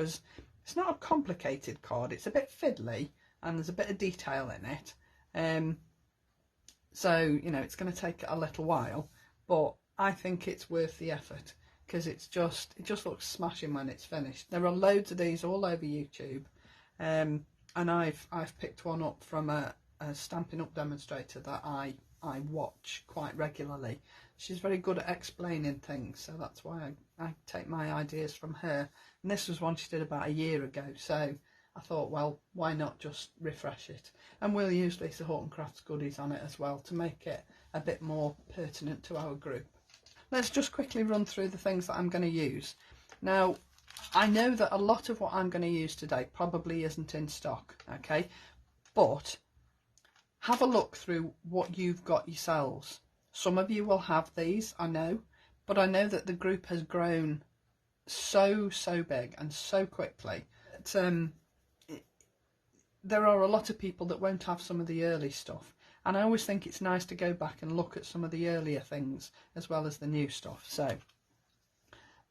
because it's not a complicated card. It's a bit fiddly and there's a bit of detail in it. So, you know, it's going to take a little while, but I think it's worth the effort because it just looks smashing when it's finished. There are loads of these all over YouTube, and I've picked one up from a Stampin' Up demonstrator that I watch quite regularly. She's very good at explaining things, so that's why I take my ideas from her. And this was one she did about a year ago, so I thought, well, why not just refresh it? And we'll use Lisa Horton Crafts goodies on it as well to make it a bit more pertinent to our group. Let's just quickly run through the things that I'm going to use. Now, I know that a lot of what I'm going to use today probably isn't in stock, okay? But have a look through what you've got yourselves. Some of you will have these, I know, but I know that the group has grown so big and so quickly that there are a lot of people that won't have some of the early stuff. And I always think it's nice to go back and look at some of the earlier things as well as the new stuff. So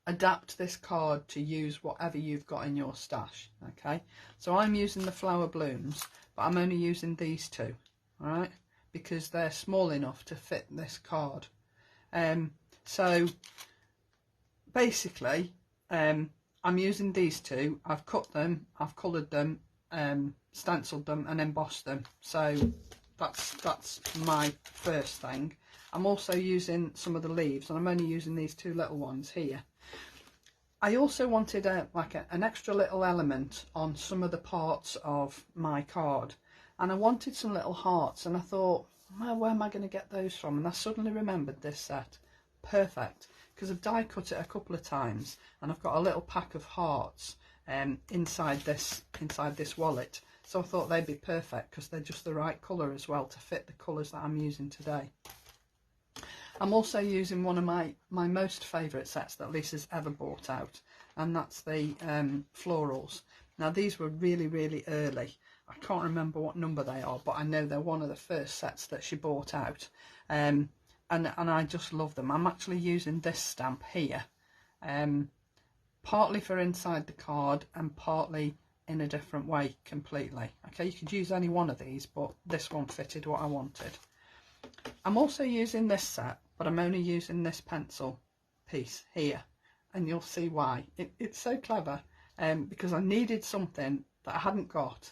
adapt this card to use whatever you've got in your stash, okay? So I'm using the flower blooms, but I'm only using these two, all right? Because they're small enough to fit this card. So basically, I'm using these two. I've cut them, I've coloured them, stenciled them and embossed them. So that's my first thing. I'm also using some of the leaves, and I'm only using these two little ones here. I also wanted an extra little element on some of the parts of my card, and I wanted some little hearts, and I thought, well, where am I going to get those from? And I suddenly remembered this set. Perfect, because I've die cut it a couple of times and I've got a little pack of hearts inside this wallet. So I thought they'd be perfect because they're just the right colour as well to fit the colours that I'm using today. I'm also using one of my most favourite sets that Lisa's ever bought out, and that's the Florals. Now these were really early. I can't remember what number they are, but I know they're one of the first sets that she bought out. And I just love them. I'm actually using this stamp here, partly for inside the card and partly in a different way completely. Okay, you could use any one of these, but this one fitted what I wanted. I'm also using this set, but I'm only using this pencil piece here, and you'll see why. It's so clever, because I needed something that I hadn't got,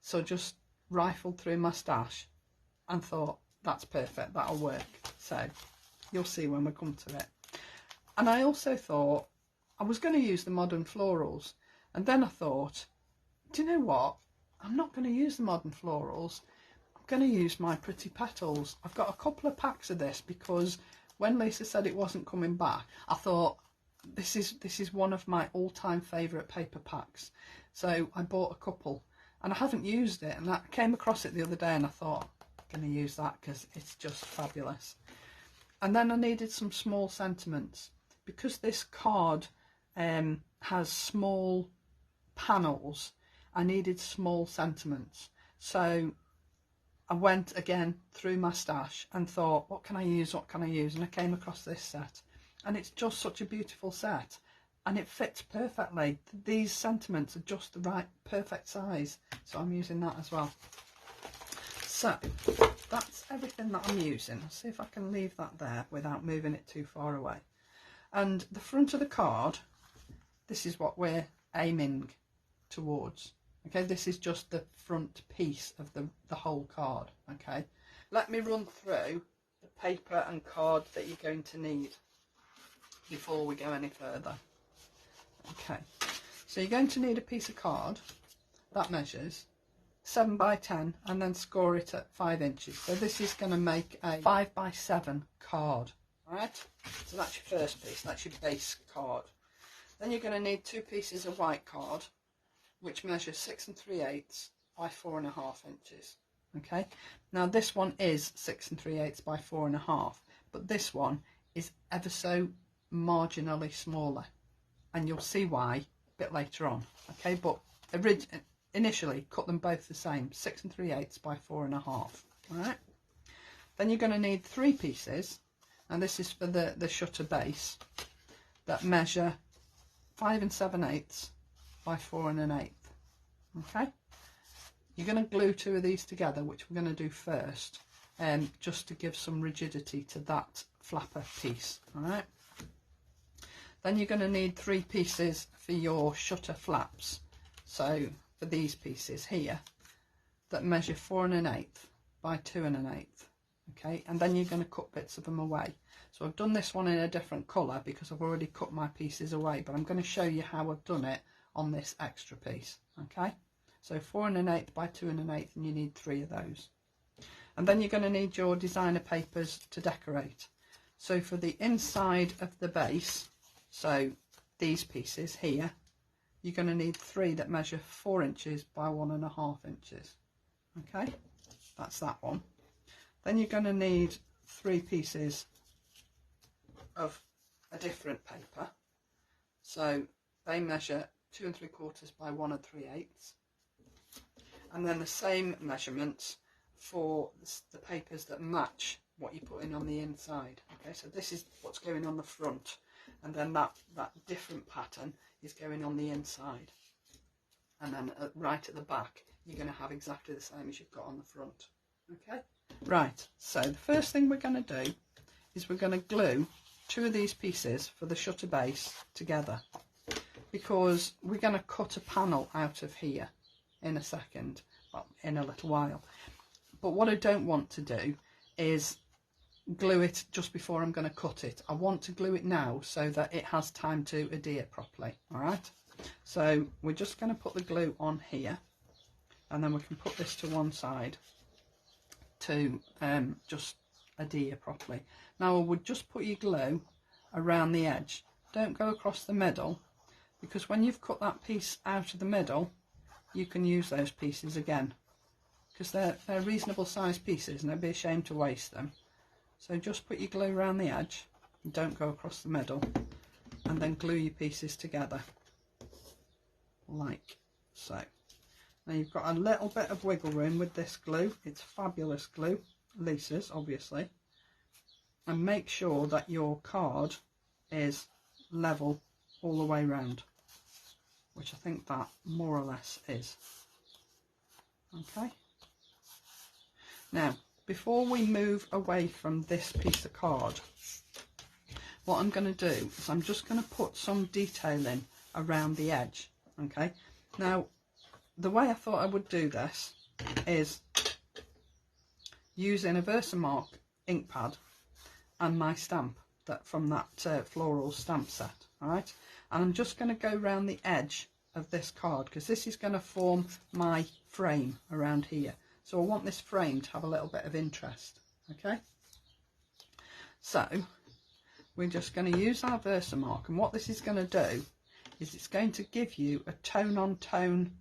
so just rifled through my stash and thought, that's perfect, that'll work. So you'll see when we come to it. And I also thought I was going to use the modern florals, and then I thought, do you know what, I'm not going to use the modern florals, I'm going to use my pretty petals. I've got a couple of packs of this because when Lisa said it wasn't coming back, I thought this is one of my all-time favourite paper packs, so I bought a couple and I haven't used it, and I came across it the other day and I thought, I'm going to use that because it's just fabulous. And then I needed some small sentiments because this card has small panels. I needed small sentiments, so I went again through my stash and thought, what can I use, and I came across this set, and it's just such a beautiful set and it fits perfectly. These sentiments are just the right perfect size, so I'm using that as well. So that's everything that I'm using. I'll see if I can leave that there without moving it too far away. And the front of the card, this is what we're aiming towards. Okay, this is just the front piece of the whole card. Okay, let me run through the paper and card that you're going to need before we go any further. Okay, so you're going to need a piece of card that measures 7 by 10 and then score it at 5 inches. So this is going to make a 5 by 7 card. All right, so that's your first piece, that's your base card. Then you're going to need 2 pieces of white card, which measures 6 3/8 by 4.5 inches. Okay, now this one is 6 3/8 by 4.5, but this one is ever so marginally smaller, and you'll see why a bit later on. Okay, but initially cut them both the same, 6 3/8 by 4.5. All right, then you're going to need 3 pieces, and this is for the shutter base, that measure 5 7/8 by 4 1/8. Okay, you're going to glue 2 of these together, which we're going to do first, just to give some rigidity to that flapper piece. All right, then you're going to need 3 pieces for your shutter flaps. So for these pieces here that measure 4 1/8 by 2 1/8. Okay, and then you're going to cut bits of them away. So I've done this one in a different colour because I've already cut my pieces away, but I'm going to show you how I've done it on this extra piece. Okay, so 4 1/8 by 2 1/8, and you need 3 of those. And then you're going to need your designer papers to decorate. So for the inside of the base, so these pieces here, you're going to need 3 that measure 4 inches by 1.5 inches. Okay, that's that one. Then you're going to need 3 pieces of a different paper. So they measure 2 3/4 by 1 3/8. And then the same measurements for the papers that match what you put in on the inside. Okay, so this is what's going on the front, and then that different pattern is going on the inside. And then right at the back, you're going to have exactly the same as you've got on the front. Okay, right, so the first thing we're going to do is we're going to glue 2 of these pieces for the shutter base together, because we're going to cut a panel out of here in a second, well, in a little while. But what I don't want to do is glue it just before I'm going to cut it. I want to glue it now so that it has time to adhere properly. All right, so we're just going to put the glue on here, and then we can put this to one side to just adhere properly. Now I would just put your glue around the edge. Don't go across the middle, because when you've cut that piece out of the middle, you can use those pieces again, because they're reasonable sized pieces and it'd be a shame to waste them. So just put your glue around the edge, and don't go across the middle, and then glue your pieces together like so. Now you've got a little bit of wiggle room with this glue. It's fabulous glue, Lisa's obviously. And make sure that your card is level all the way round, which I think that more or less is. Okay, now before we move away from this piece of card, what I'm going to do is I'm just going to put some detailing around the edge. Okay, now the way I thought I would do this is using a Versamark ink pad and my stamp from that floral stamp set. All right, and I'm just going to go around the edge of this card, because this is going to form my frame around here. So I want this frame to have a little bit of interest. Okay, so we're just going to use our Versamark, and what this is going to do is it's going to give you a tone on tone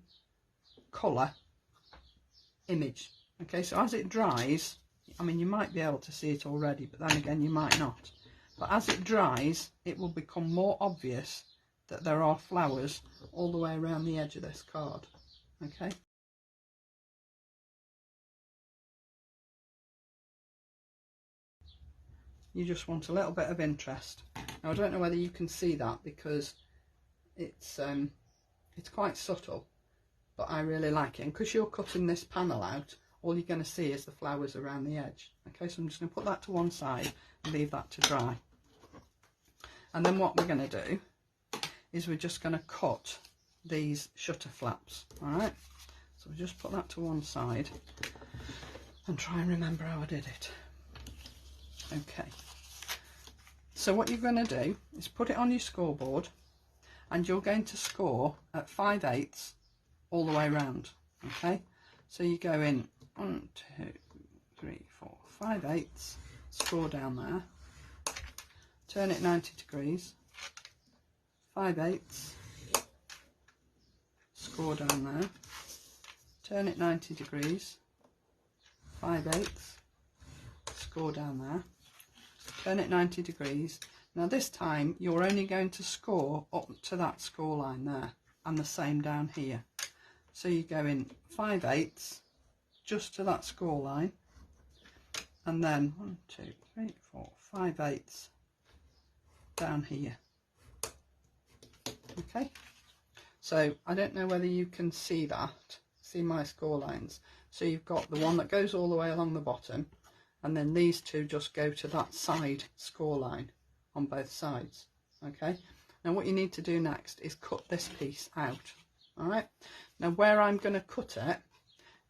colour image. Okay, so as it dries, I mean, you might be able to see it already, but then again you might not. But as it dries, it will become more obvious that there are flowers all the way around the edge of this card. Okay, you just want a little bit of interest. Now I don't know whether you can see that, because it's quite subtle, but I really like it. And because you're cutting this panel out, all you're going to see is the flowers around the edge. Okay, so I'm just going to put that to one side and leave that to dry. And then what we're going to do is we're just going to cut these shutter flaps. All right, so we'll just put that to one side and try and remember how I did it. Okay, so what you're going to do is put it on your scoreboard, and you're going to score at 5/8 all the way around. Okay, so you go in 1 2 3 4 5/8, score down there, turn it 90 degrees, 5/8, score down there, turn it 90 degrees, 5/8, score down there, turn it 90 degrees. Now this time you're only going to score up to that score line there, and the same down here. So you go in 5/8 just to that score line, and then 1 2 3 4 5/8 down here. Okay, So I don't know whether you can see that, see my score lines. So you've got the one that goes all the way along the bottom, and then these two just go to that side score line on both sides. Okay, now what you need to do next is cut this piece out. All right, now where I'm going to cut it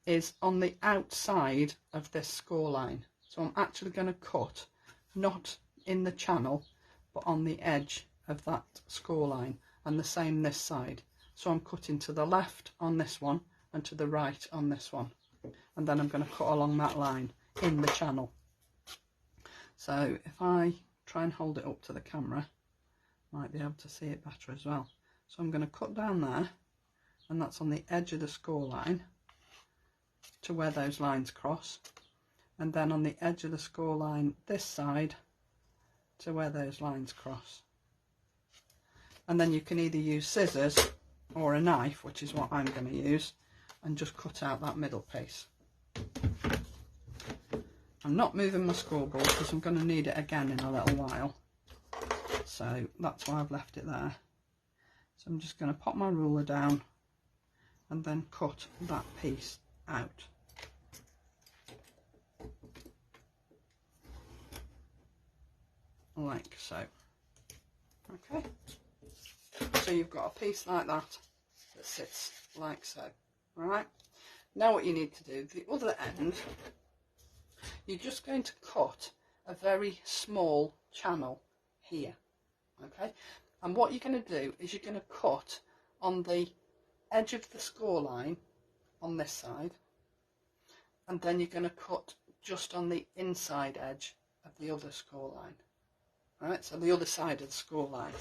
is on the outside of this score line. So I'm actually going to cut not in the channel but on the edge of that score line, and the same this side. So I'm cutting to the left on this one and to the right on this one, and then I'm going to cut along that line in the channel. So if I try and hold it up to the camera, might be able to see it better as well. So I'm going to cut down there, and that's on the edge of the score line to where those lines cross, and then on the edge of the score line this side to where those lines cross. And then you can either use scissors or a knife, which is what I'm going to use, and just cut out that middle piece. I'm not moving my scoreboard because I'm going to need it again in a little while, so that's why I've left it there. So I'm just going to pop my ruler down and then cut that piece out. Like so. Okay, so you've got a piece like that that sits like so. Alright, now what you need to do, the other end, you're just going to cut a very small channel here. Okay, and what you're going to do is you're going to cut on the edge of the score line on this side, and then you're going to cut just on the inside edge of the other score line. Right, so the other side of the score line.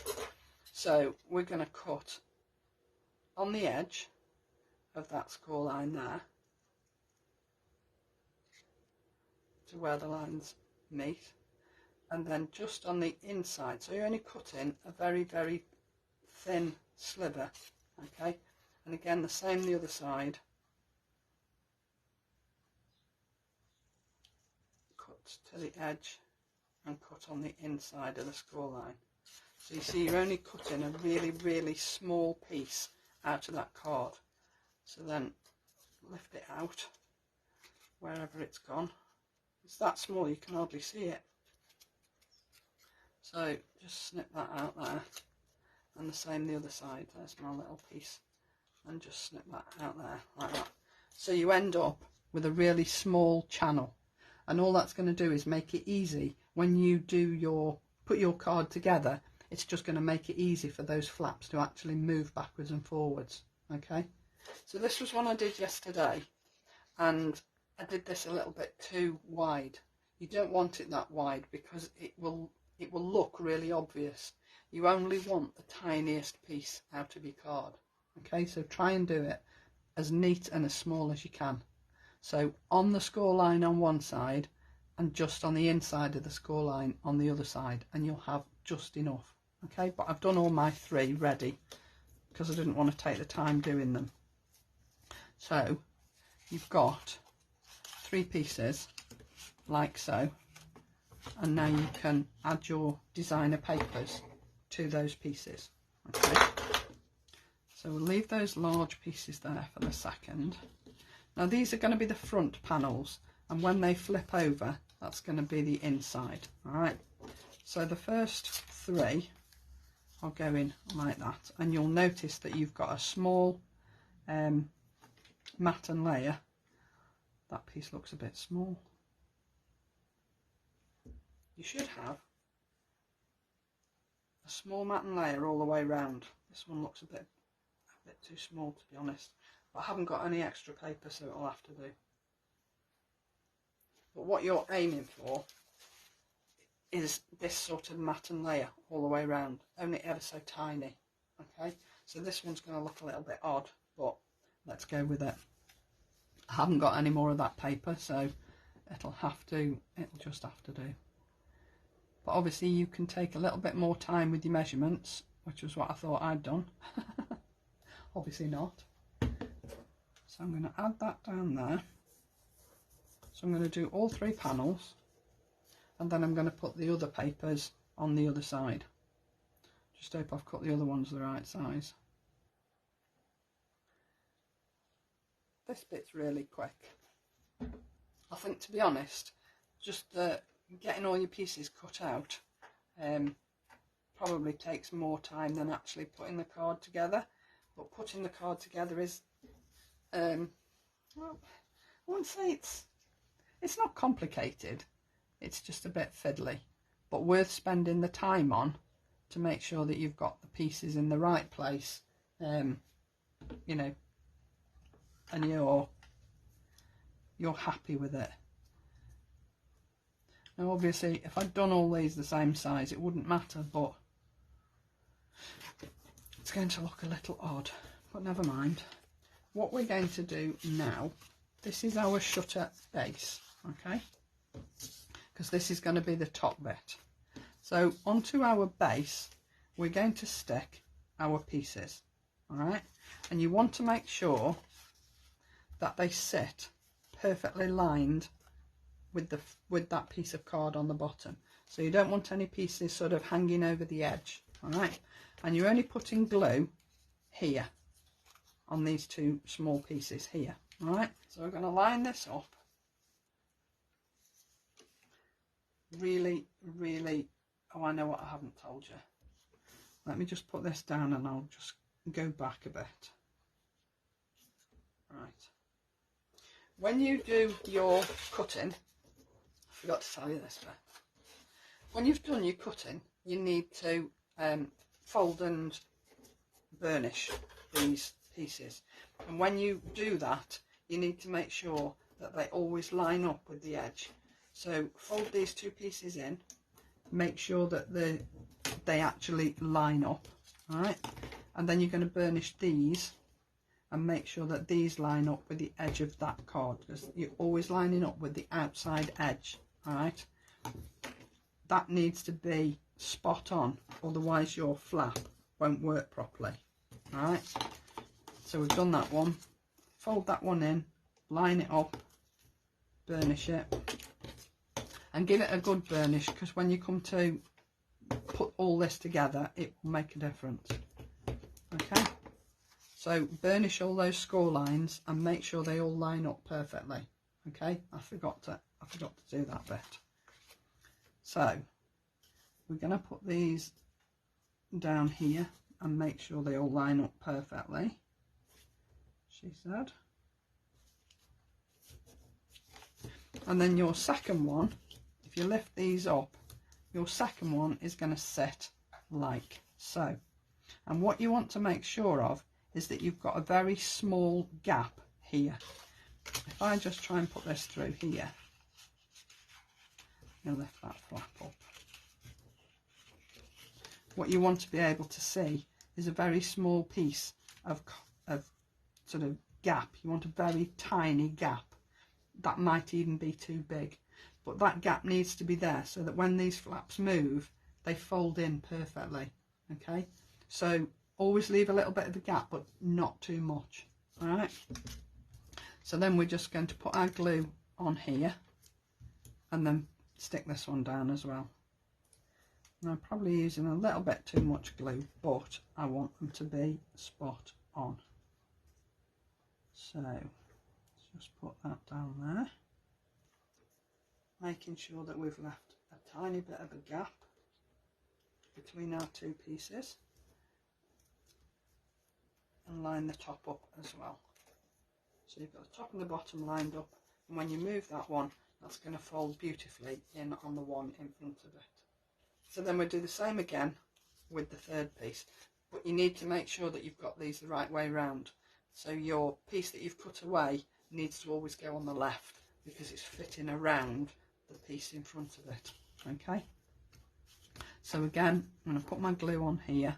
So we're going to cut on the edge of that score line there to where the lines meet, and then just on the inside. So you're only cutting a very, very thin sliver. Okay, and again the same the other side. Cut to the edge and cut on the inside of the score line. So you see you're only cutting a really, really small piece out of that card. So then lift it out wherever it's gone. It's that small you can hardly see it. So just snip that out there, and the same the other side. There's my little piece, and just snip that out there like that. So you end up with a really small channel, and all that's going to do is make it easy when you do put your card together. It's just going to make it easy for those flaps to actually move backwards and forwards. Okay, so this was one I did yesterday, and I did this a little bit too wide. You don't want it that wide because it will look really obvious. You only want the tiniest piece out of your card. Okay, so try and do it as neat and as small as you can. So on the score line on one side, and just on the inside of the score line on the other side, and you'll have just enough. Okay, but I've done all my three ready because I didn't want to take the time doing them. So you've got 3 pieces like so, and now you can add your designer papers to those pieces. Okay, so we'll leave those large pieces there for the second. Now these are going to be the front panels, and when they flip over, that's going to be the inside. Alright, so the first 3 I'll go in like that, and you'll notice that you've got a small mat and layer. That piece looks a bit small. You should have a small mat and layer all the way round. This one looks a bit too small, to be honest, but I haven't got any extra paper, so it'll have to do. But what you're aiming for is this sort of mat and layer all the way around, only ever so tiny. Okay, so this one's going to look a little bit odd, but let's go with it. I haven't got any more of that paper, so it'll just have to do. But obviously you can take a little bit more time with your measurements, which was what I thought I'd done. Obviously not. So I'm going to add that down there. So I'm going to do all 3 panels, and then I'm going to put the other papers on the other side. Just hope I've cut the other ones the right size. this bit's really quick. I think, to be honest, just getting all your pieces cut out probably takes more time than actually putting the card together. But putting the card together is, well, I wouldn't say it's not complicated. It's just a bit fiddly, but worth spending the time on to make sure that you've got the pieces in the right place, you know, and you're happy with it. Now obviously if I'd done all these the same size it wouldn't matter, but it's going to look a little odd, but never mind. What we're going to do now, this is our shutter base, okay, because this is going to be the top bit. So onto our base we're going to stick our pieces, all right, and you want to make sure that they sit perfectly lined with that piece of card on the bottom. So you don't want any pieces sort of hanging over the edge, all right, and you're only putting glue here on these two small pieces here, all right. So we're going to line this up really, oh, I know what I haven't told you. Let me just put this down and I'll just go back a bit. Right, when you do your cutting, I forgot to tell you this bit, when you've done your cutting you need to fold and burnish these pieces, and when you do that you need to make sure that they always line up with the edge. So fold these two pieces in, make sure that they actually line up, all right, and then you're going to burnish these and make sure that these line up with the edge of that card, because you're always lining up with the outside edge, all right. That needs to be spot on, otherwise your flap won't work properly, all right. So we've done that one, fold that one in, line it up, burnish it, and give it a good burnish, because when you come to put all this together it will make a difference, okay. So burnish all those score lines and make sure they all line up perfectly, okay. I forgot to do that bit. So we're going to put these down here and make sure they all line up perfectly, she said. And then your second one, if you lift these up, your second one is going to sit like so. And what you want to make sure of is that you've got a very small gap here. If I just try and put this through here, you lift that flap up. What you want to be able to see is a very small piece of sort of gap. You want a very tiny gap. That might even be too big, but that gap needs to be there so that when these flaps move they fold in perfectly, okay. So always leave a little bit of a gap, but not too much, all right. So then we're just going to put our glue on here and then stick this one down as well. And I'm probably using a little bit too much glue, but I want them to be spot on. So let's just put that down there, making sure that we've left a tiny bit of a gap between our two pieces, and line the top up as well. So you've got the top and the bottom lined up, and when you move that one, that's going to fold beautifully in on the one in front of it. So then we'll do the same again with the third piece, but you need to make sure that you've got these the right way round. So your piece that you've cut away needs to always go on the left, because it's fitting around the piece in front of it, okay. So again, I'm going to put my glue on here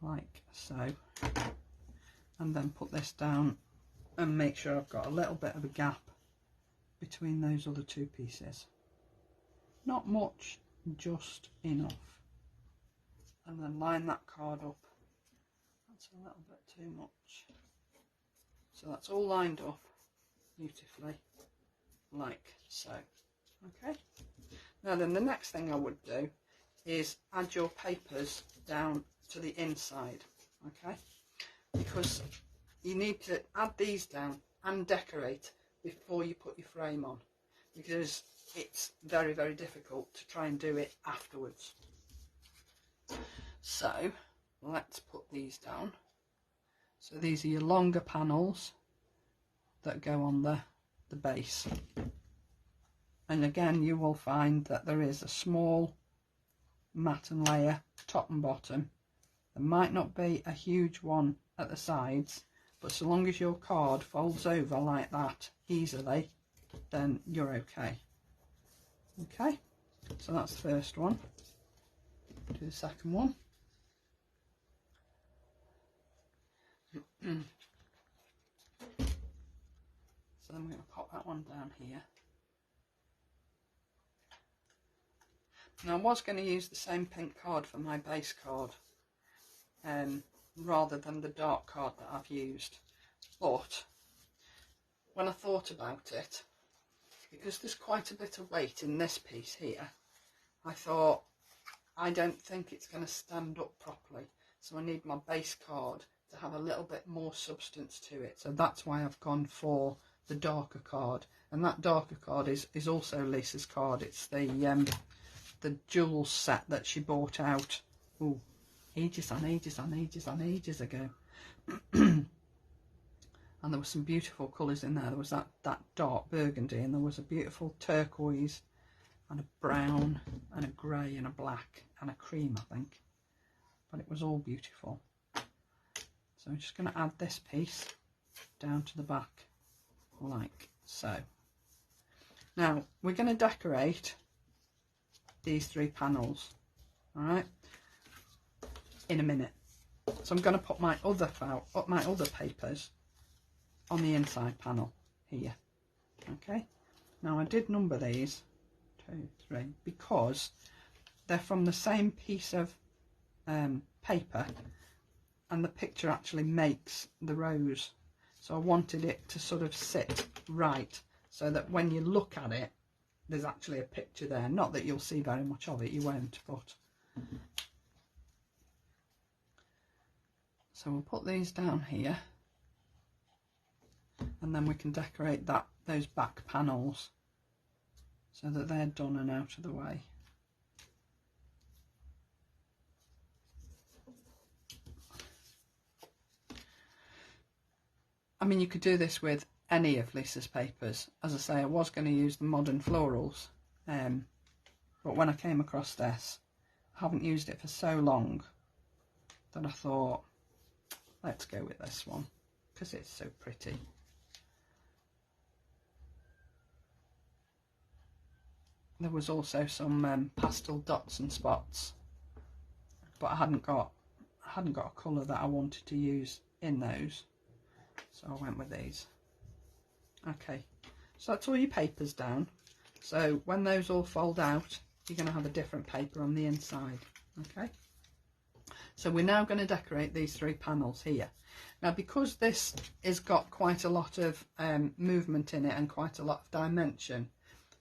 like so, and then put this down and make sure I've got a little bit of a gap between those other two pieces. Not much, just enough. And then line that card up. That's a little bit too much. So that's all lined up beautifully like so, okay. Now then, the next thing I would do is add your papers down to the inside, okay, because you need to add these down and decorate before you put your frame on, because it's very, very difficult to try and do it afterwards. So let's put these down. So these are your longer panels that go on the base. And again, you will find that there is a small mat and layer top and bottom. There might not be a huge one at the sides, but so long as your card folds over like that easily, then you're okay. Okay, so that's the first one. Do the second one. So I'm going to pop that one down here. Now I was going to use the same pink card for my base card, rather than the dark card that I've used, but when I thought about it, because there's quite a bit of weight in this piece here, I thought I don't think it's going to stand up properly, so I need my base card to have a little bit more substance to it. So that's why I've gone for the darker card, and that darker card is also Lisa's card. It's the jewels set that she bought out ages ago. And there were some beautiful colours in there. There was that dark burgundy, and there was a beautiful turquoise and a brown and a grey and a black and a cream, I think, but it was all beautiful. So I'm just going to add this piece down to the back like so. Now we're going to decorate these 3 panels, all right, in a minute. So I'm going to put my other papers on the inside panel here. Okay, now I did number these 2, 3 because they're from the same piece of paper, and the picture actually makes the rows, so I wanted it to sort of sit right so that when you look at it there's actually a picture there. Not that you'll see very much of it, you won't, but so we'll put these down here, and then we can decorate those back panels so that they're done and out of the way. I mean, you could do this with any of Lisa's papers. As I say, I was going to use the modern florals, but when I came across this, I haven't used it for so long that I thought, let's go with this one because it's so pretty. There was also some pastel dots and spots, but I hadn't got a colour that I wanted to use in those, so I went with these. Okay, so that's all your papers down. So when those all fold out, you're going to have a different paper on the inside. Okay, so we're now going to decorate these 3 panels here. Now, because this has got quite a lot of movement in it and quite a lot of dimension,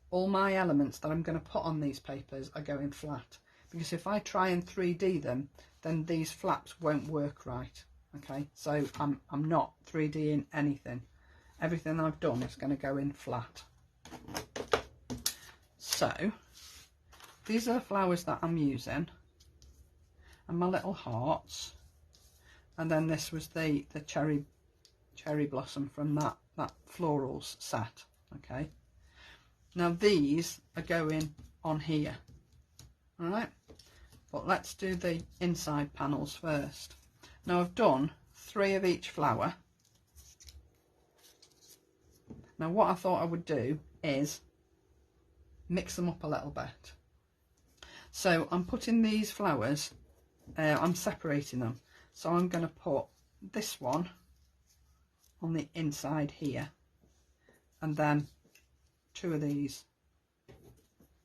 all my elements that I'm going to put on these papers are going flat, because if I try and 3D them, then these flaps won't work right. Okay, so I'm not 3Ding anything. Everything I've done is going to go in flat. So these are the flowers that I'm using, and my little hearts, and then this was the cherry blossom from that florals set. Okay, now these are going on here, all right, but let's do the inside panels first. Now I've done 3 of each flower. Now what I thought I would do is mix them up a little bit. So I'm putting these flowers, I'm separating them. So I'm going to put this one on the inside here, and then 2 of these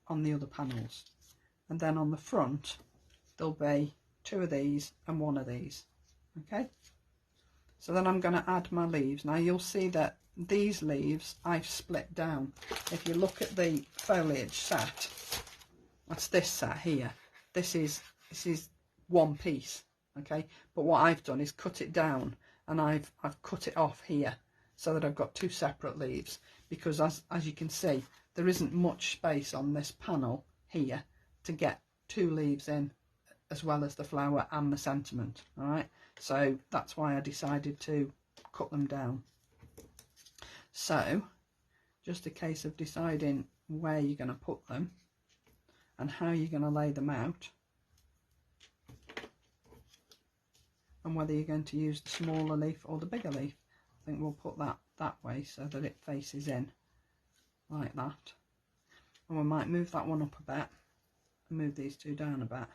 on the other panels, and then on the front there'll be 2 of these and 1 of these. Okay, so then I'm going to add my leaves. Now you'll see that these leaves I've split down. If you look at the foliage set, that's this set here. This is one piece. Okay, but what I've done is cut it down and I've cut it off here so that I've got two separate leaves, because as you can see, there isn't much space on this panel here to get two leaves in, as well as the flower and the sentiment. All right, so that's why I decided to cut them down. So just a case of deciding where you're going to put them and how you're going to lay them out, and whether you're going to use the smaller leaf or the bigger leaf. I think we'll put that way so that it faces in like that, and we might move that one up a bit and move these two down a bit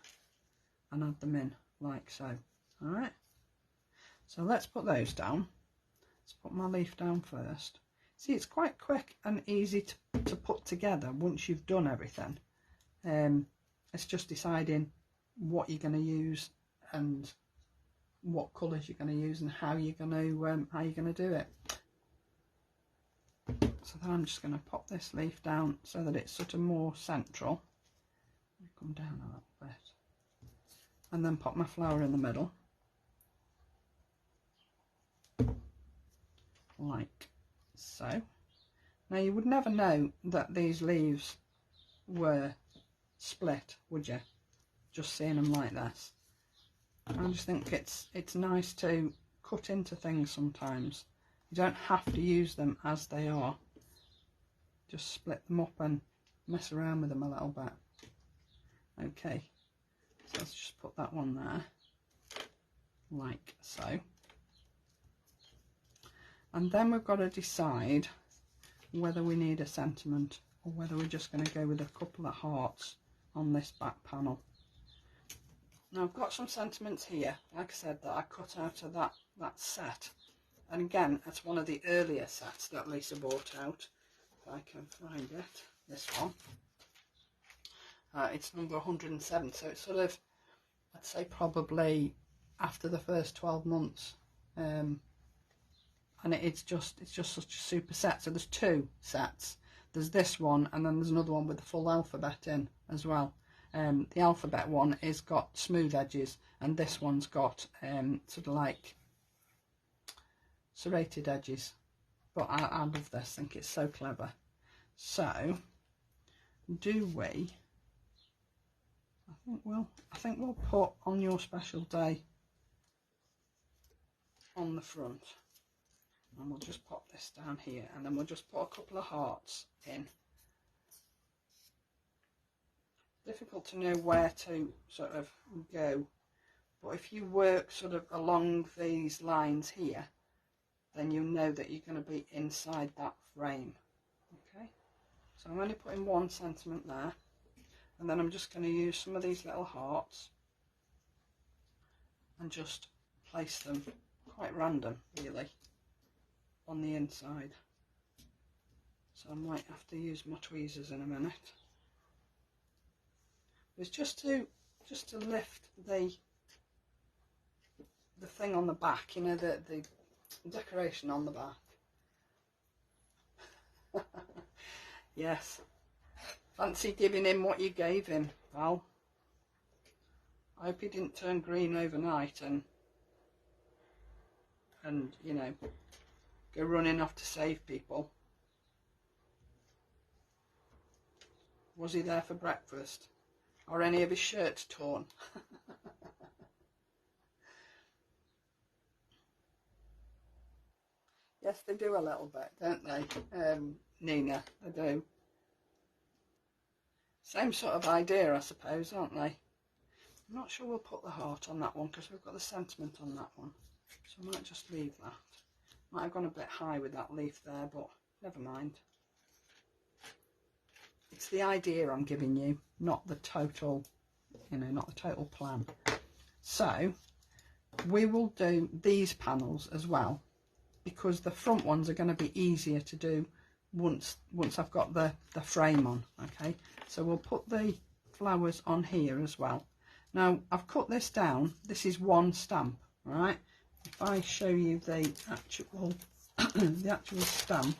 and add them in like so. All right, so let's put those down. Let's put my leaf down first. See, it's quite quick and easy to put together once you've done everything. It's just deciding what you're going to use and what colours you're going to use and how you're going to do it. So then I'm just going to pop this leaf down so that it's sort of more central. Come down a little bit, and then pop my flower in the middle like so. Now you would never know that these leaves were split, would you? Just seeing them like this. I just think it's nice to cut into things sometimes. You don't have to use them as they are. Just split them up and mess around with them a little bit. Okay, so let's just put that one there like so. And then we've got to decide whether we need a sentiment or whether we're just going to go with a couple of hearts on this back panel. Now I've got some sentiments here, like I said, that I cut out of that set, and again it's one of the earlier sets that Lisa bought out, if I can find it, this one. It's number 107, so it's sort of, I'd say probably after the first 12 months, and it's just such a super set. So there's two sets, there's this one and then there's another one with the full alphabet in as well. The alphabet one is got smooth edges, and this one's got sort of like serrated edges, but I love this, I think it's so clever. So do we, I think we'll put on your special day on the front, and we'll just pop this down here, and then we'll just put a couple of hearts in. Difficult to know where to sort of go, but if you work sort of along these lines here, then you know that you're going to be inside that frame. Okay, so I'm only putting one sentiment there, and then I'm just going to use some of these little hearts and just place them quite random really on the inside. So I might have to use my tweezers in a minute. It's just to lift the thing on the back, you know, the decoration on the back. Yes, fancy giving him what you gave him, Val. I hope he didn't turn green overnight and you know, go running off to save people. Was he there for breakfast? Or any of his shirts torn? Yes, they do a little bit, don't they, Nina? They do. Same sort of idea, I suppose, aren't they? I'm not sure we'll put the heart on that one because we've got the sentiment on that one. So I might just leave that. Might have gone a bit high with that leaf there, but never mind. It's the idea I'm giving you, not the total, you know, not the total plan. So we will do these panels as well, because the front ones are going to be easier to do once I've got the frame on. Okay, so we'll put the flowers on here as well. Now I've cut this down. This is one stamp, right? If I show you the actual the actual stamp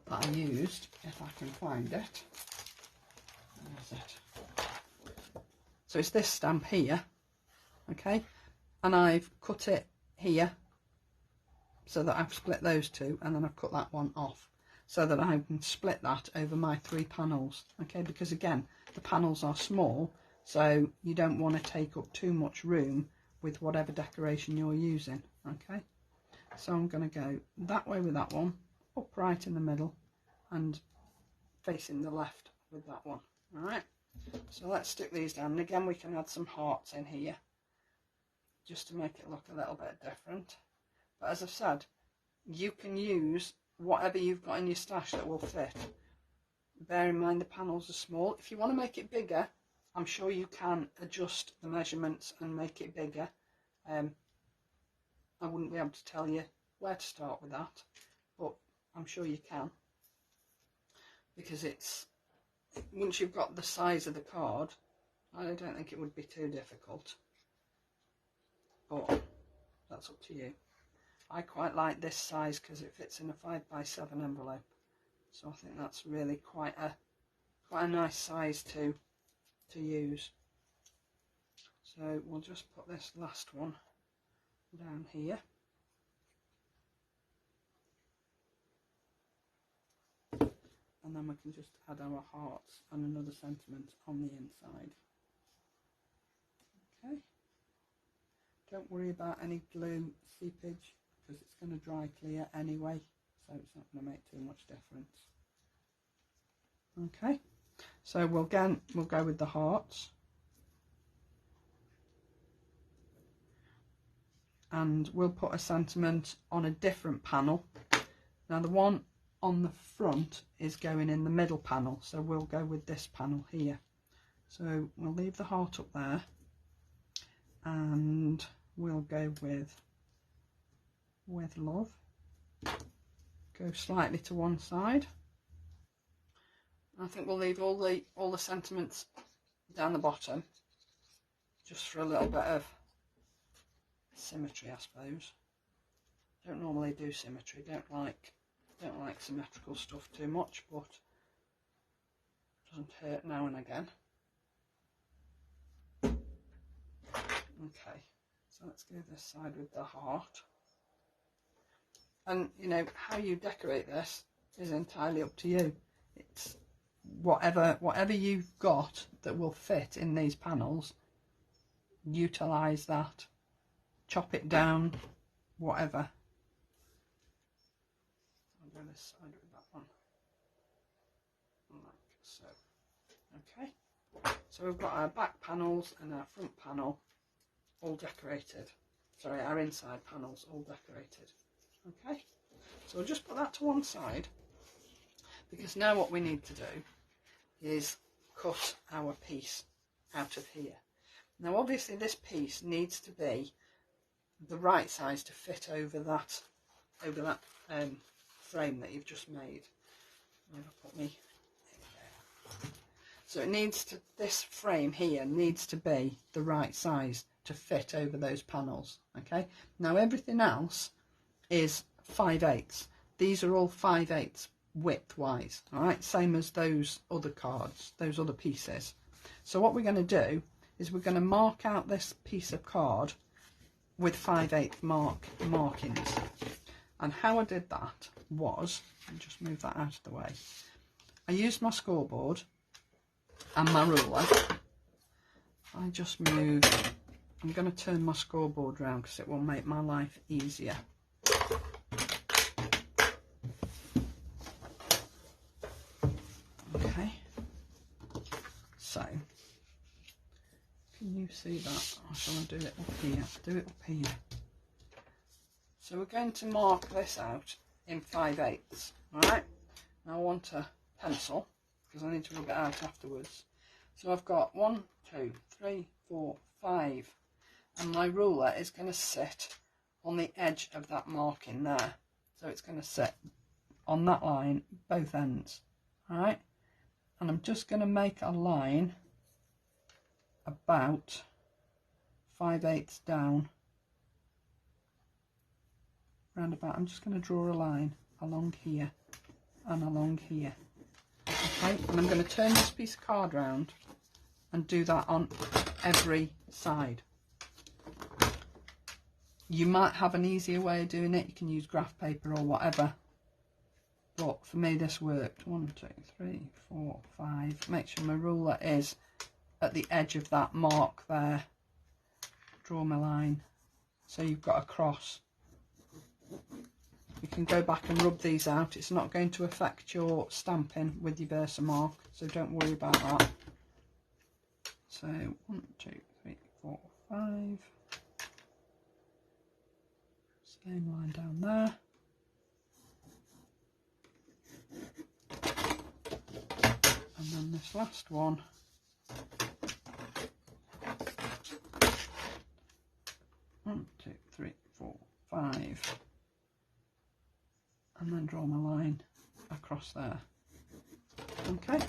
that I used, if I can find it. Where is it? So it's this stamp here, okay, and I've cut it here so that I've split those two, and then I've cut that one off so that I can split that over my 3 panels. Okay, because again, the panels are small, so you don't want to take up too much room with whatever decoration you're using. Okay, so I'm going to go that way with that one, upright in the middle, and facing the left with that one. All right, so let's stick these down, and again we can add some hearts in here just to make it look a little bit different. But as I've said, you can use whatever you've got in your stash that will fit. Bear in mind the panels are small. If you want to make it bigger, I'm sure you can adjust the measurements and make it bigger. I wouldn't be able to tell you where to start with that, but I'm sure you can, because it's, once you've got the size of the card, I don't think it would be too difficult, but that's up to you. I quite like this size because it fits in a 5x7 envelope, so I think that's really quite a nice size to use. So we'll just put this last one down here. And then we can just add our hearts and another sentiment on the inside. Okay. Don't worry about any glue seepage, because it's going to dry clear anyway, so it's not going to make too much difference. Okay, so we'll go with the hearts, and we'll put a sentiment on a different panel. Now the one on the front is going in the middle panel, so we'll go with this panel here. So we'll leave the heart up there, and we'll go with love. Go slightly to one side. I think we'll leave all the sentiments down the bottom, just for a little bit of symmetry, I suppose. Don't normally do symmetry. Don't like symmetrical stuff too much, but it doesn't hurt now and again. Okay, so let's go this side with the heart. And you know, how you decorate this is entirely up to you. It's whatever you've got that will fit in these panels, utilize that, chop it down, whatever. I'll go this side with that one, like so. Okay, so we've got our back panels and our front panel all decorated. Sorry, our inside panels all decorated. Okay, so we'll just put that to one side, because now what we need to do is cut our piece out of here. Now obviously this piece needs to be the right size to fit over that frame that you've just made. So it needs to, this frame here needs to be the right size to fit over those panels. Okay, now everything else is 5/8. These are all 5/8 width wise, all right, same as those other cards, those other pieces. So what we're going to do is we're going to mark out this piece of card with 5/8 markings. And how I did that was, I'll just move that out of the way, I used my scoreboard and my ruler. I just move, I'm going to turn my scoreboard round because it will make my life easier. Okay, so can you see that? Or shall I do it up here? Do it up here. So we're going to mark this out in 5/8. Alright, now I want a pencil because I need to rub it out afterwards. So I've got 1, 2, 3, 4, 5, and my ruler is going to sit on the edge of that marking there. So it's going to sit on that line, both ends. Alright, and I'm just going to make a line about 5/8 down, round about. I'm just going to draw a line along here and along here. Okay, and I'm going to turn this piece of card round and do that on every side. You might have an easier way of doing it. You can use graph paper or whatever. But for me this worked. 1, 2, 3, 4, 5. Make sure my ruler is at the edge of that mark there. Draw my line. So you've got a cross. You can go back and rub these out. It's not going to affect your stamping with your Versamark, so don't worry about that. So 1, 2, 3, 4, 5. Same line down there. And then this last one. 1, 2, 3, 4, 5. And then draw my line across there. Okay,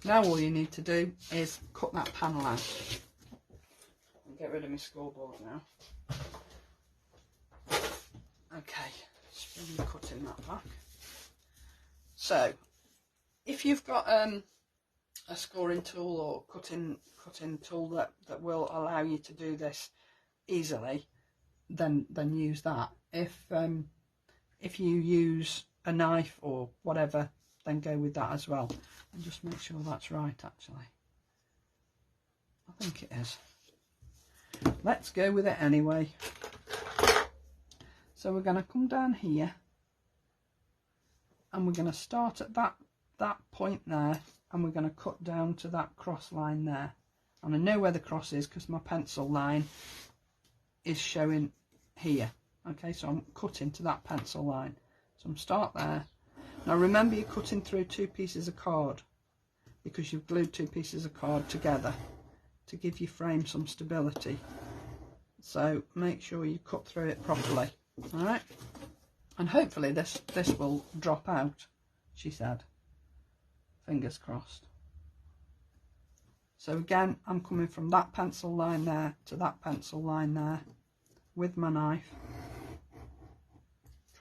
now all you need to do is cut that panel out. I'll get rid of my scoreboard now. Okay, just really cutting that back. So if you've got a scoring tool or cutting tool that will allow you to do this easily, then use that. If you use a knife or whatever, then go with that as well. And just make sure that's right, actually. I think it is. Let's go with it anyway. So we're going to come down here and we're going to start at that point there, and we're going to cut down to that cross line there. And I know where the cross is because my pencil line is showing here. Okay, so I'm cutting to that pencil line. So I'm start there. Now remember, you're cutting through 2 pieces of card because you've glued 2 pieces of card together to give your frame some stability. So make sure you cut through it properly. All right, and hopefully this will drop out, she said. Fingers crossed. So again, I'm coming from that pencil line there to that pencil line there with my knife.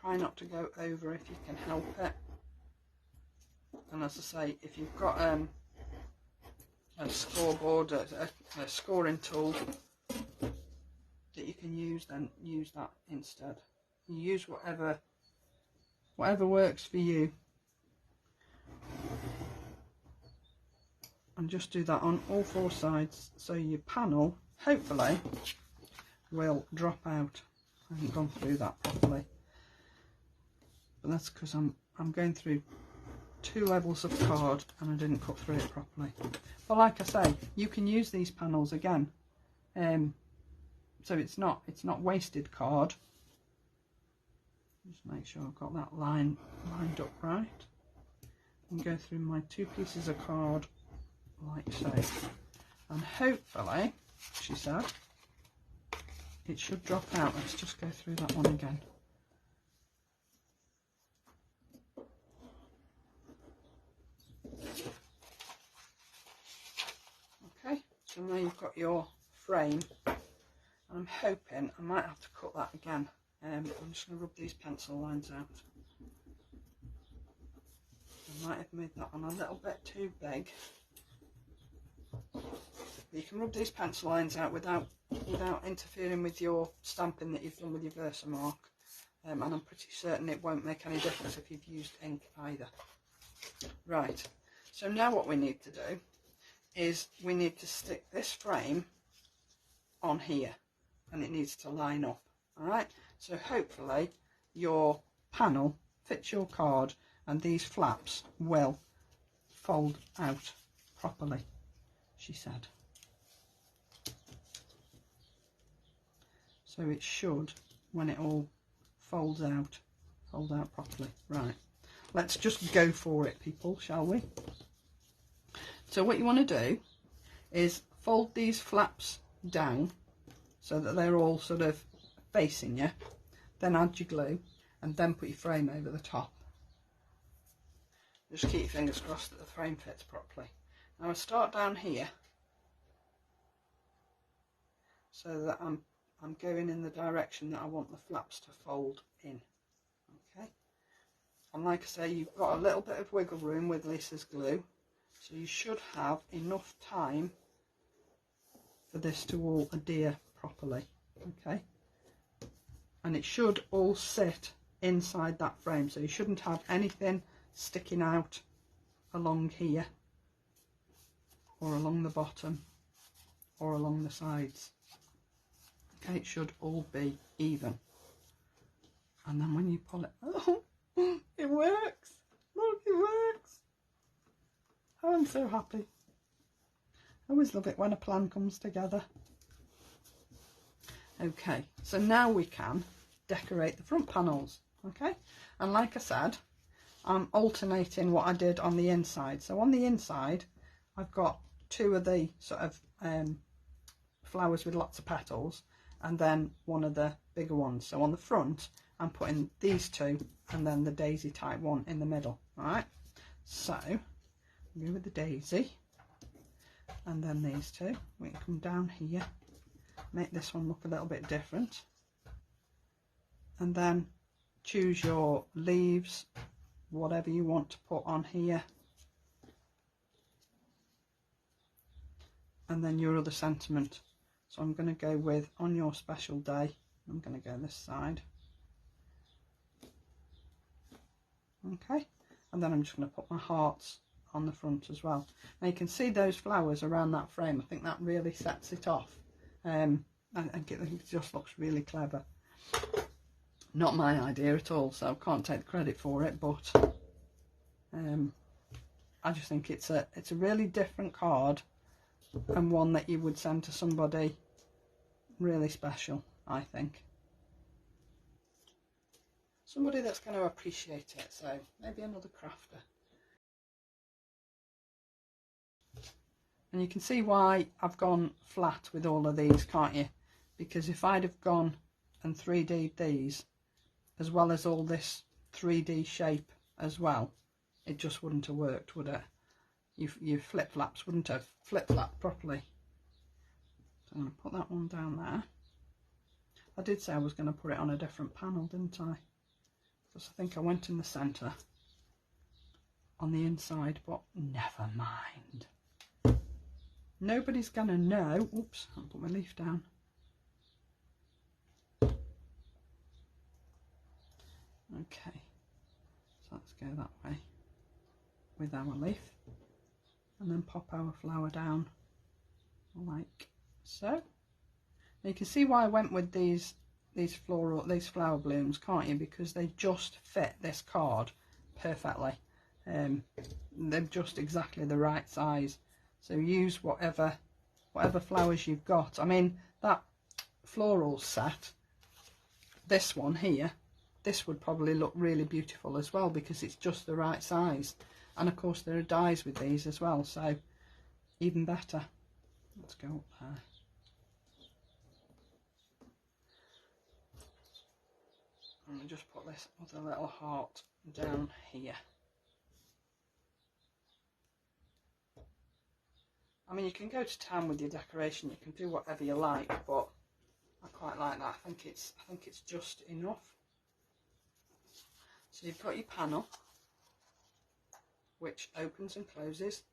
Try not to go over if you can help it. And as I say, if you've got a scoreboard, a scoring tool that you can use, then use that instead. You use whatever works for you. And just do that on all 4 sides, so your panel hopefully will drop out. I haven't gone through that properly, but that's because I'm going through 2 levels of card and I didn't cut through it properly. But like I say, you can use these panels again, so it's not wasted card. Just make sure I've got that line lined up right, and go through my 2 pieces of card like so, and hopefully, she said, it should drop out. Let's just go through that one again. Okay, so now you've got your frame, and I'm hoping I might have to cut that again. I'm just going to rub these pencil lines out. I might have made that one a little bit too big. You can rub these pencil lines out without interfering with your stamping that you've done with your Versamark, and I'm pretty certain it won't make any difference if you've used ink either. Right, so now what we need to do is we need to stick this frame on here, and it needs to line up. Alright, so hopefully your panel fits your card and these flaps will fold out properly, she said. So it should, when it all folds out, fold out properly. Right, let's just go for it, people, shall we? So what you want to do is fold these flaps down so that they're all sort of facing you, then add your glue and then put your frame over the top. Just keep your fingers crossed that the frame fits properly. Now I start down here so that I'm going in the direction that I want the flaps to fold in. Okay, and like I say, you've got a little bit of wiggle room with Lisa's glue, so you should have enough time for this to all adhere properly. Okay, and it should all sit inside that frame, so you shouldn't have anything sticking out along here or along the bottom or along the sides. Okay, it should all be even. And then when you pull it, oh, it works. Look, it works. Oh, I'm so happy. I always love it when a plan comes together. Okay, so now we can decorate the front panels. Okay, and like I said, I'm alternating what I did on the inside. So on the inside, I've got two of the sort of flowers with lots of petals, and then one of the bigger ones. So on the front, I'm putting these two and then the daisy type one in the middle. All right, so go with the daisy, and then these two. We can come down here, make this one look a little bit different, and then choose your leaves, whatever you want to put on here, and then your other sentiment. So I'm going to go with on your special day. I'm going to go this side. Okay, and then I'm just going to put my hearts on the front as well. Now you can see those flowers around that frame. I think that really sets it off. I think it just looks really clever. Not my idea at all, so I can't take the credit for it, but I just think it's a really different card, and one that you would send to somebody really special, I think. Somebody that's going to appreciate it, so maybe another crafter. And you can see why I've gone flat with all of these, can't you? Because if I'd have gone and 3D'd these, as well as all this 3D shape as well, it just wouldn't have worked, would it? Your flip-flaps wouldn't have flip-flapped properly. So I'm going to put that one down there. I did say I was going to put it on a different panel, didn't I? Because I think I went in the centre on the inside, but never mind. Nobody's going to know. Oops, I'll put my leaf down. Okay, so let's go that way with our leaf, and then pop our flower down like so. Now you can see why I went with these flower blooms, can't you? Because they just fit this card perfectly. They're just exactly the right size. So use whatever flowers you've got. I mean, that floral set, this one here, this would probably look really beautiful as well, because it's just the right size. And of course there are dies with these as well, so even better. Let's go up there. And I'll just put this other little heart down here. I mean, you can go to town with your decoration, you can do whatever you like, but I quite like that. I think it's just enough. So you've got your panel, which opens and closes,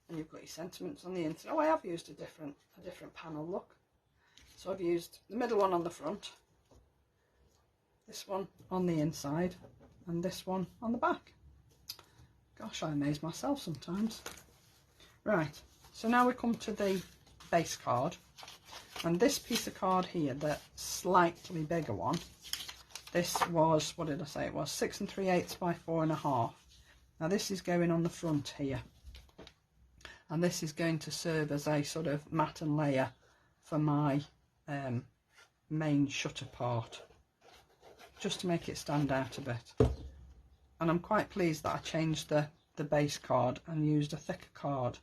and you've got your sentiments on the inside. Oh, I have used a different panel look. So I've used the middle one on the front, this one on the inside, and this one on the back. Gosh, I amaze myself sometimes. Right, so now we come to the base card, and this piece of card here, the slightly bigger one, this was, what did I say it was, 6 3/8 by 4.5. Now this is going on the front here, and this is going to serve as a sort of mat and layer for my main shutter part, just to make it stand out a bit. And I'm quite pleased that I changed the base card and used a thicker card.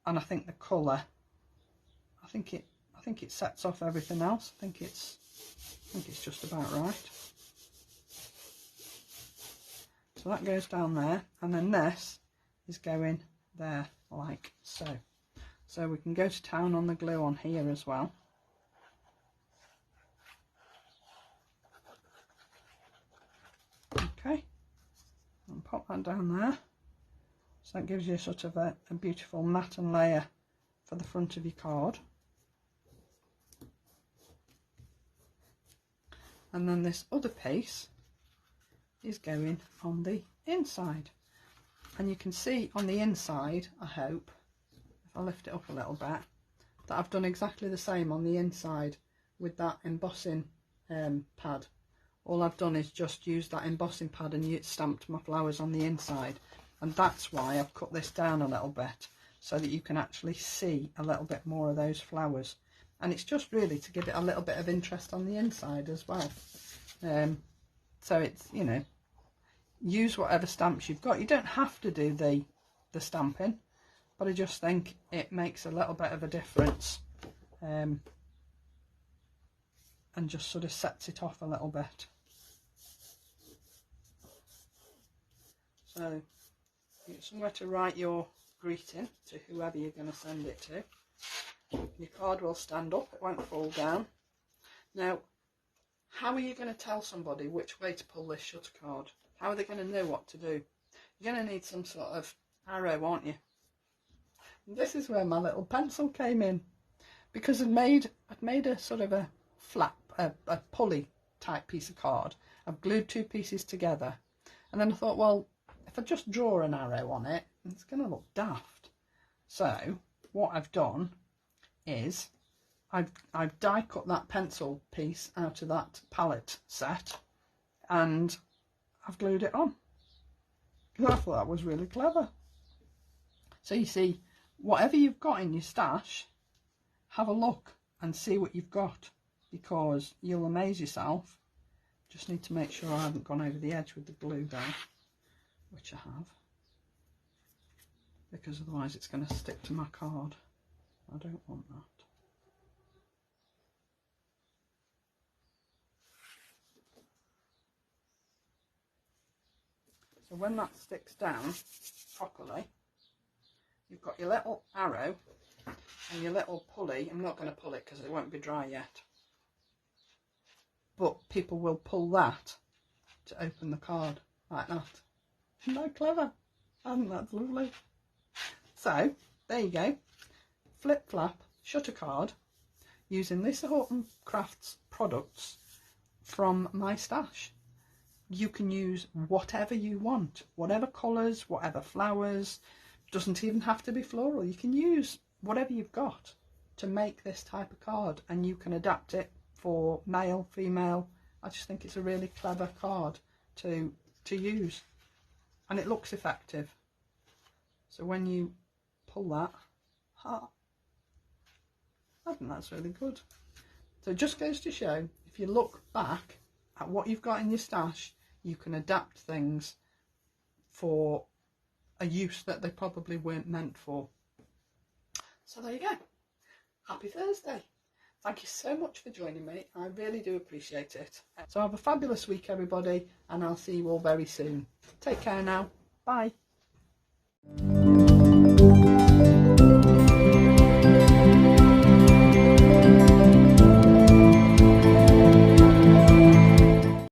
And I think the colour, I think it sets off everything else. I think it's just about right. So that goes down there, and then this is going there like so. So we can go to town on the glue on here as well. Okay, and pop that down there. So that gives you sort of a beautiful matte and layer for the front of your card. and then this other piece is going on the inside. And you can see on the inside, I hope, if I lift it up a little bit, that I've done exactly the same on the inside with that embossing pad. All I've done is just use that embossing pad and stamped my flowers on the inside, and that's why I've cut this down a little bit, so that you can actually see a little bit more of those flowers. And it's just really to give it a little bit of interest on the inside as well. So it's, you know, use whatever stamps you've got. You don't have to do the stamping, but I just think it makes a little bit of a difference, and just sort of sets it off a little bit. So you get somewhere to write your greeting to whoever you're going to send it to. Your card will stand up, it won't fall down. Now, how are you going to tell somebody which way to pull this shutter card? How are they going to know what to do? You're going to need some sort of arrow, aren't you? And this is where my little pencil came in, because I'd made a sort of a flap, a pulley type piece of card. I've glued two pieces together, and then I thought, well, if I just draw an arrow on it, it's going to look daft. So what I've done is I've die cut that pencil piece out of that palette set, and I've glued it on. I thought that was really clever. So you see, whatever you've got in your stash, have a look and see what you've got, because you'll amaze yourself. Just need to make sure I haven't gone over the edge with the glue there, which I have, because otherwise it's going to stick to my card. I don't want that. So when that sticks down properly, you've got your little arrow and your little pulley. I'm not going to pull it because it won't be dry yet, but people will pull that to open the card like that. Isn't that clever? I think that's lovely. So there you go, flip flap shutter card using this Horton Crafts products from my stash. You can use whatever you want, whatever colours, whatever flowers. Doesn't even have to be floral. You can use whatever you've got to make this type of card, and you can adapt it for male, female. I just think it's a really clever card to use, and it looks effective. So when you pull that, I think that's really good. So it just goes to show, if you look back at what you've got in your stash, you can adapt things for a use that they probably weren't meant for. So there you go. Happy Thursday. Thank you so much for joining me. I really do appreciate it. So have a fabulous week, everybody, and I'll see you all very soon. Take care now. Bye.